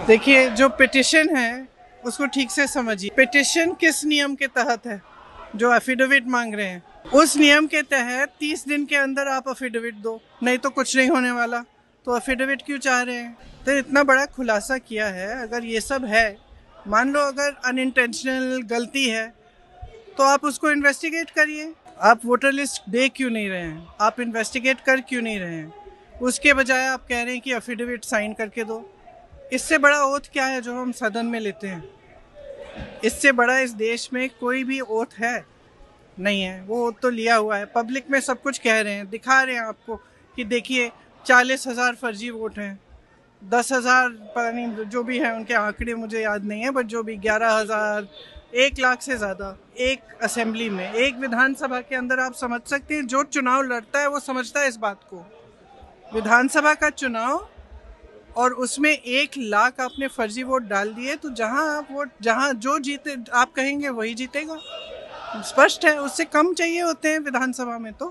देखिए, जो पिटिशन है उसको ठीक से समझिए। पिटिशन किस नियम के तहत है? जो एफिडेविट मांग रहे हैं उस नियम के तहत 30 दिन के अंदर आप एफिडेविट दो, नहीं तो कुछ नहीं होने वाला। तो एफिडेविट क्यों चाह रहे हैं? तो इतना बड़ा खुलासा किया है। अगर ये सब है, मान लो अगर अनइंटेंशनल गलती है, तो आप उसको इन्वेस्टिगेट करिए। आप वोटर लिस्ट दे क्यों नहीं रहे हैं? आप इन्वेस्टिगेट कर क्यों नहीं रहे हैं? उसके बजाय आप कह रहे हैं कि एफिडेविट साइन करके दो। इससे बड़ा ओथ क्या है जो हम सदन में लेते हैं? इससे बड़ा इस देश में कोई भी ओथ है? नहीं है। वो ओथ तो लिया हुआ है, पब्लिक में सब कुछ कह रहे हैं, दिखा रहे हैं आपको कि देखिए 40,000 फर्जी वोट हैं, 10,000 पता नहीं जो भी है, उनके आंकड़े मुझे याद नहीं है, बट जो भी 11,000, 1 लाख से ज़्यादा एक असेंबली में, एक विधानसभा के अंदर। आप समझ सकते हैं, जो चुनाव लड़ता है वो समझता है इस बात को। विधानसभा का चुनाव, और उसमें 1 लाख आपने फर्जी वोट डाल दिए, तो जहां आप वोट, जहां जो जीते आप कहेंगे वही जीतेगा। स्पष्ट है, उससे कम चाहिए होते हैं विधानसभा में। तो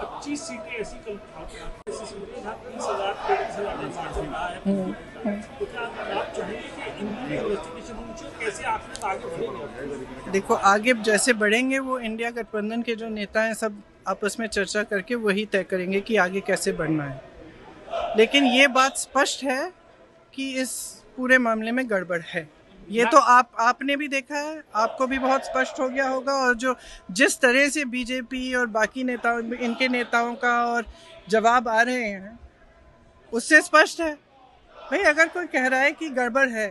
25 सीटें ऐसी देखो, आगे जैसे बढ़ेंगे वो इंडिया गठबंधन के जो नेता हैं सब आपस में चर्चा करके वही तय करेंगे कि आगे कैसे बढ़ना है। लेकिन ये बात स्पष्ट है कि इस पूरे मामले में गड़बड़ है। ये तो आपने भी देखा है, आपको भी बहुत स्पष्ट हो गया होगा। और जो जिस तरह से बीजेपी और बाकी नेताओं, इनके नेताओं का और जवाब आ रहे हैं, उससे स्पष्ट है। भाई, अगर कोई कह रहा है कि गड़बड़ है,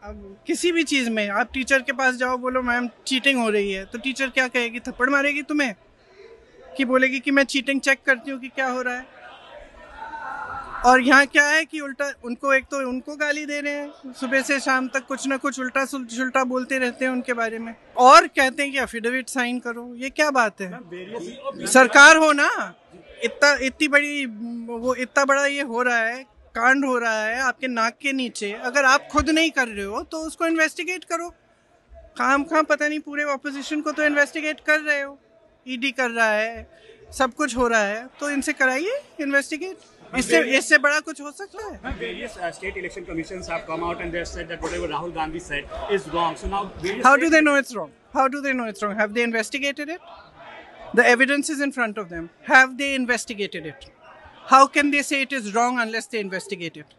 अब किसी भी चीज़ में, आप टीचर के पास जाओ, बोलो मैम चीटिंग हो रही है, तो टीचर क्या कहेगी? थप्पड़ मारेगी तुम्हें, कि बोलेगी कि मैं चीटिंग चेक करती हूँ कि क्या हो रहा है। और यहाँ क्या है कि उल्टा उनको, एक तो उनको गाली दे रहे हैं, सुबह से शाम तक कुछ ना कुछ उल्टा सुल्टा बोलते रहते हैं उनके बारे में, और कहते हैं कि एफिडेविट साइन करो। ये क्या बात है? सरकार हो ना, इतनी बड़ी, वो इतना बड़ा ये हो रहा है, कांड हो रहा है आपके नाक के नीचे। अगर आप खुद नहीं कर रहे हो तो उसको इन्वेस्टिगेट करो। खाम पता नहीं, पूरे ऑपोजिशन को तो इन्वेस्टिगेट कर रहे हो, ईडी कर रहा है, सब कुछ हो रहा है, तो इनसे कराइए इन्वेस्टिगेट। इससे बड़ा कुछ हो सकता है? Various state election commissions have come out and they have said that whatever Rahul Gandhi said is wrong. So now, how do they know it's wrong? How do they know it's wrong? Have they investigated it? The evidence is in front of them. Have they investigated it? How can they say it is wrong unless they investigate it?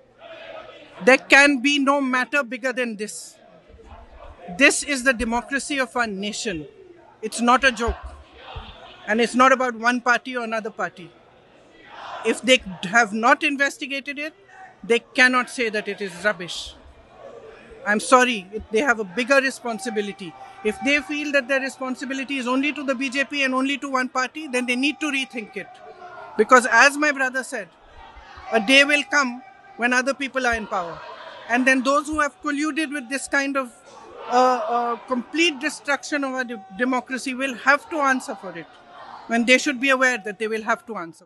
There can be no matter bigger than this. This is the democracy of our nation. It's not a joke. And it's not about one party or another party. If they have not investigated it, they cannot say that it is rubbish. I'm sorry, they have a bigger responsibility. If they feel that their responsibility is only to the BJP and only to one party, then they need to rethink it. Because as my brother said, a day will come when other people are in power. And then those who have colluded with this kind of complete destruction of our democracy will have to answer for it. When they should be aware that they will have to answer.